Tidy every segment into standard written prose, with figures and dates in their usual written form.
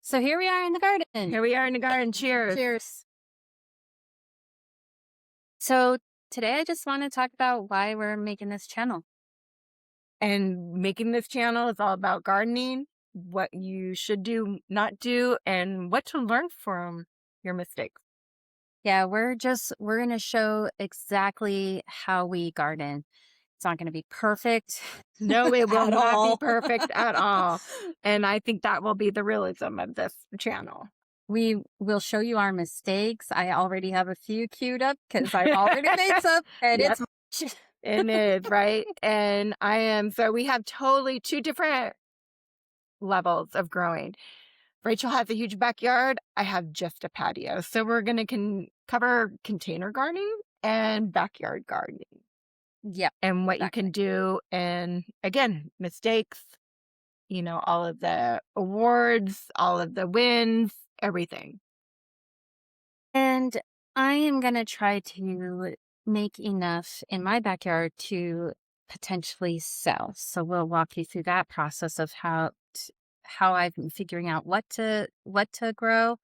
So here we are in the garden. Here we are in the garden. Cheers. Cheers. So today I just want to talk about why we're making this channel. And making this channel is all about gardening, what you should do, not do, and what to learn from your mistakes. Yeah, we're going to show exactly how we garden. It's not going to be perfect No, it will at not be all. perfect at all. And I think that will be the realism of this channel. We will show you our mistakes. I already have a few queued up because I've already made some, and Yes. it's It is, right? And so we have totally two different levels of growing. Rachel has a huge backyard. I have just a patio. So we're going to cover container gardening and backyard gardening Yep. and what you Exactly. can do. And again, mistakes, all of the awards, all of the wins, everything. And I am going to try to make enough in my backyard to potentially sell. So we'll walk you through that process of how I've been figuring out what to grow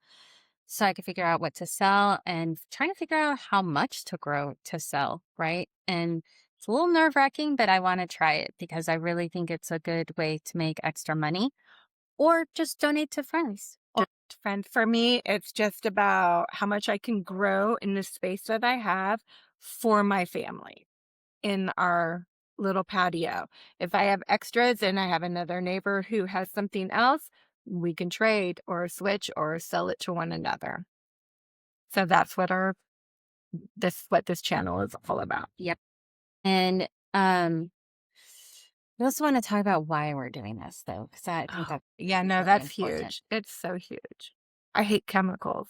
so I can figure out what to sell and trying to figure out how much to grow to sell, right? And it's a little nerve-wracking, but I want to try it because I really think it's a good way to make extra money or just donate to friends. Friend, for me, it's just about how much I can grow in the space that I have for my family in our little patio. If I have extras and I have another neighbor who has something else, we can trade or switch or sell it to one another. So that's what this channel is all about. Yep. And we also want to talk about why we're doing this, though, because I think that's really that's important. huge. It's so huge. I hate chemicals.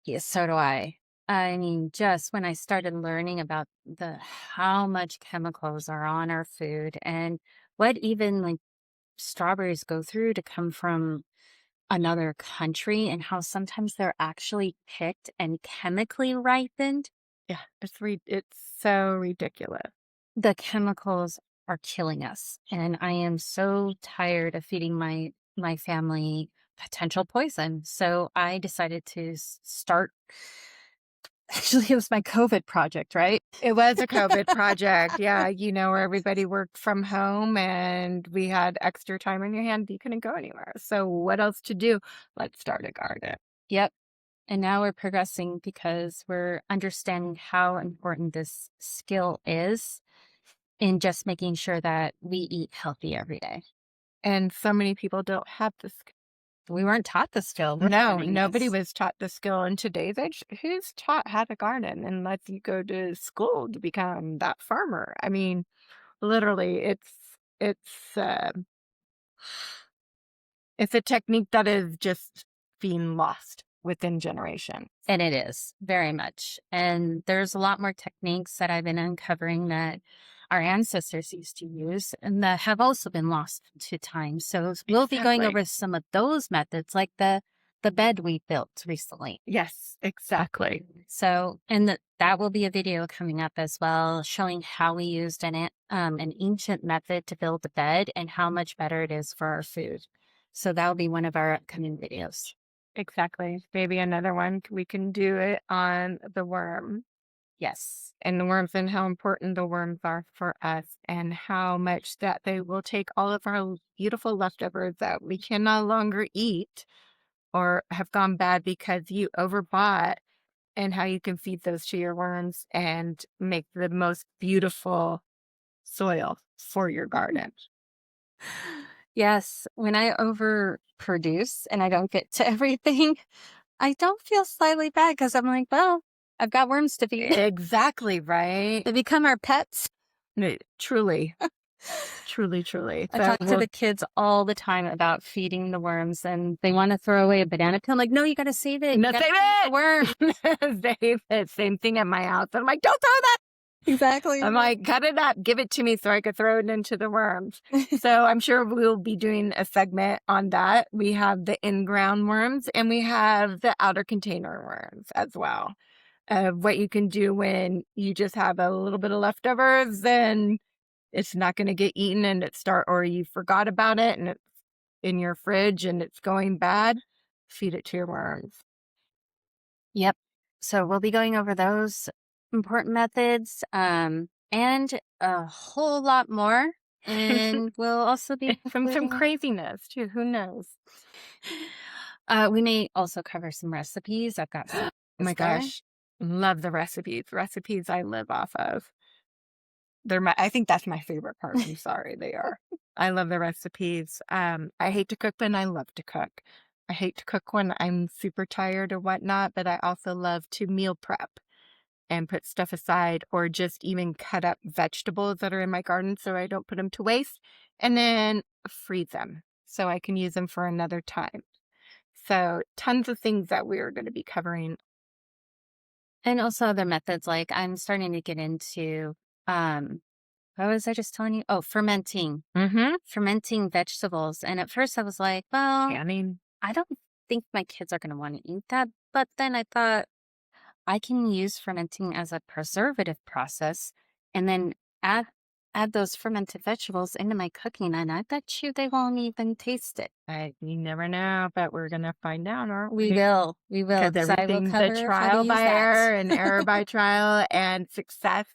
Yes, so do I. I mean, just when I started learning about how much chemicals are on our food and what even like strawberries go through to come from another country and how sometimes they're actually picked and chemically ripened. Yeah, it's so ridiculous. The chemicals are killing us, and I am so tired of feeding my family potential poison. So I decided to start. Actually, it was my COVID project, right? It was a COVID project. Yeah, where everybody worked from home and we had extra time on your hand. You couldn't go anywhere. So what else to do? Let's start a garden. Yep. And now we're progressing because we're understanding how important this skill is in just making sure that we eat healthy every day. And so many people don't have the skill. We weren't taught the skill. We're No, learning nobody this. was taught the skill in today's age. Who's taught how to garden unless you go to school to become that farmer? I mean, literally, it's it's a technique that is just being lost within generations. And it is very much. And there's a lot more techniques that I've been uncovering that our ancestors used to use and that have also been lost to time. So we'll be going Exactly. over some of those methods, like the bed we built recently. Yes, exactly. So, and that will be a video coming up as well, showing how we used an ancient method to build the bed and how much better it is for our food. So that will be one of our upcoming videos. Exactly. Maybe another one. We can do it on the worm Yes. and the worms and how important the worms are for us and how much that they will take all of our beautiful leftovers that we can no longer eat or have gone bad because you overbought, and how you can feed those to your worms and make the most beautiful soil for your garden. Yes, when I overproduce and I don't get to everything, I don't feel slightly bad because I'm like, well, I've got worms to feed. Exactly, right? They become our pets. Truly, truly. I talk to the kids all the time about feeding the worms, and they want to throw away a banana peel. I'm like, no, you got to save it. No, You gotta save feed it! the worm. Save it. Same thing at my house. I'm like, don't throw that. Exactly. I'm like, cut it up, give it to me so I could throw it into the worms. So I'm sure we'll be doing a segment on that. We have the in-ground worms and we have the outer container worms as well. What you can do when you just have a little bit of leftovers and it's not going to get eaten or you forgot about it and it's in your fridge and it's going bad. feed it to your worms. Yep. So we'll be going over those important methods, and a whole lot more. And we'll also be Some including, craziness too. Who knows? we may also cover some recipes. I've got some Oh my ideas there. gosh. Love the recipes. Recipes I live off of. I think that's my favorite part. I'm sorry, they are. I love the recipes. I hate to cook, but I love to cook. I hate to cook when I'm super tired or whatnot, but I also love to meal prep and put stuff aside or just even cut up vegetables that are in my garden so I don't put them to waste and then freeze them so I can use them for another time. So, tons of things that we're going to be covering. And also other methods, like I'm starting to get into, um, what was I just telling you? Oh, fermenting, Mm-hmm. fermenting vegetables. And at first I was like, well, Canning. I don't think my kids are going to want to eat that. But then I thought, I can use fermenting as a preservative process and then add add those fermented vegetables into my cooking, and I bet you they won't even taste it. You never know, but we're going to find out, aren't We we? will. We will, Because because I will everything's a cover how to trial use by that. error and error by trial and success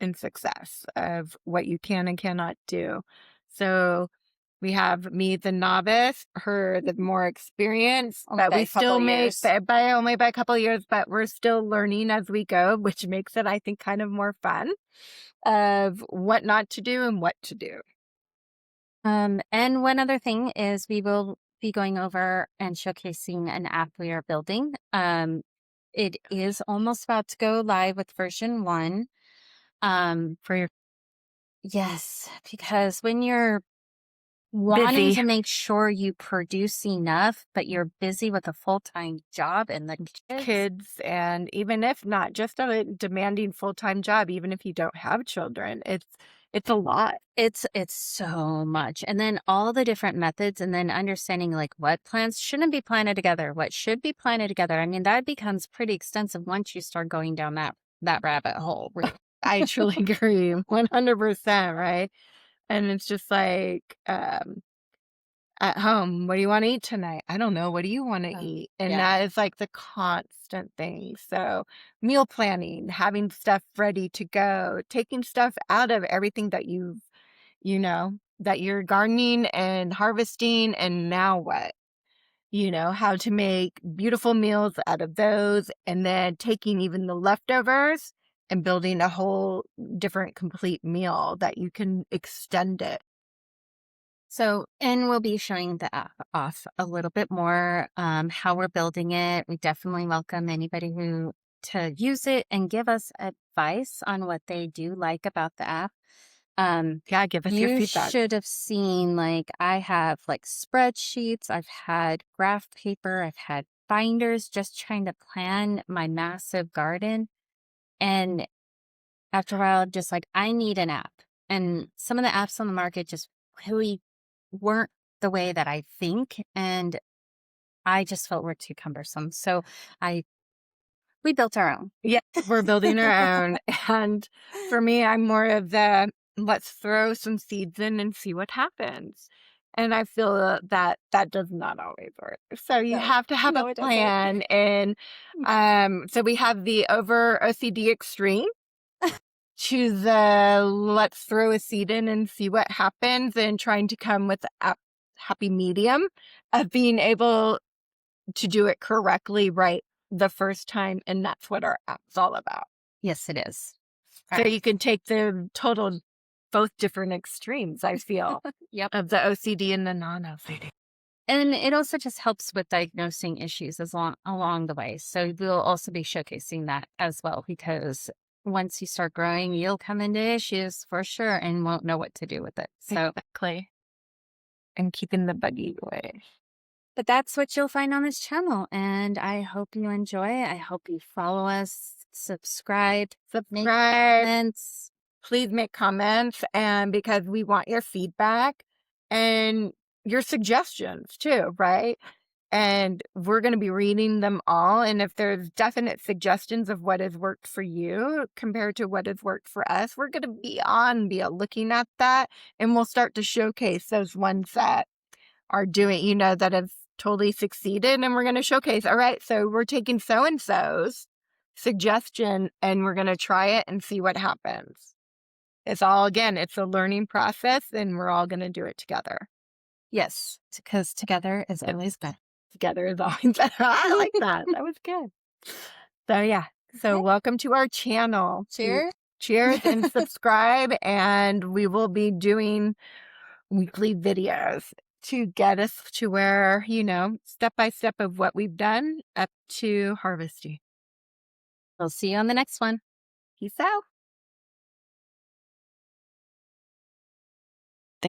and success of what you can and cannot do. So we have me, the novice, her, the more experienced, Only but by we a couple still make years. by only by a couple of years, but we're still learning as we go, which makes it, I think, kind of more fun of what not to do and what to do. And one other thing is we will be going over and showcasing an app we are building. It is almost about to go live with version 1. Um, For your yes, because when you're wanting busy to make sure you produce enough, but you're busy with a full-time job and the kids, kids, and even if not just a demanding full-time job, even if you don't have children, it's a lot. it's so much. And then all the different methods and then understanding like what plants shouldn't be planted together, what should be planted together. I mean, that becomes pretty extensive once you start going down that rabbit hole. I truly agree 100%, right? And it's just like, at home, what do you want to eat tonight? I don't know. What do you want to Oh, eat? And yeah. that is like the constant thing. So, meal planning, having stuff ready to go, taking stuff out of everything that that you're gardening and harvesting, and now what? How to make beautiful meals out of those, and then taking even the leftovers and building a whole different complete meal that you can extend it. So, and we'll be showing the app off a little bit more, how we're building it. We definitely welcome anybody who to use it and give us advice on what they do like about the app. Um, Yeah, give us your you feedback. should have seen like I have like spreadsheets, I've had graph paper, I've had binders just trying to plan my massive garden. And after a while, I'm just like, I need an app. And some of the apps on the market just really weren't the way that I think. And I just felt were too cumbersome. So I we built our own. Yes, we're building our own. And for me, I'm more of the let's throw some seeds in and see what happens. And I feel that that does not always work. So you No, have to have a no, it doesn't. plan. And so we have the over OCD extreme. Choose the let's throw a seed in and see what happens, and trying to come with a happy medium of being able to do it correctly right the first time, and that's what our app's all about. Yes, it is. All So right. you can take the total both different extremes, I feel, Yep. of the OCD and the non-OCD. And it also just helps with diagnosing issues as long along the way. So we'll also be showcasing that as well, because once you start growing, you'll come into issues for sure and won't know what to do with it. So, Exactly. And keeping the buggy away. but that's what you'll find on this channel. And I hope you enjoy it. I hope you follow us, subscribe, make Subscribe. comments. Please make comments, and because we want your feedback and your suggestions too, right? And we're going to be reading them all. And if there's definite suggestions of what has worked for you compared to what has worked for us, we're going to be looking at that. And we'll start to showcase those ones that are doing, that have totally succeeded and we're going to showcase. All right, so we're taking so and so's suggestion and we're going to try it and see what happens. It's all, again, it's a learning process and we're all going to do it together. Yes, because together is always better. Together is always better. I like that. That was good. So, yeah. So, Okay. welcome to our channel. Cheers. Cheers and subscribe. And we will be doing weekly videos to get us to where, step by step of what we've done up to harvesting. We'll see you on the next one. Peace out.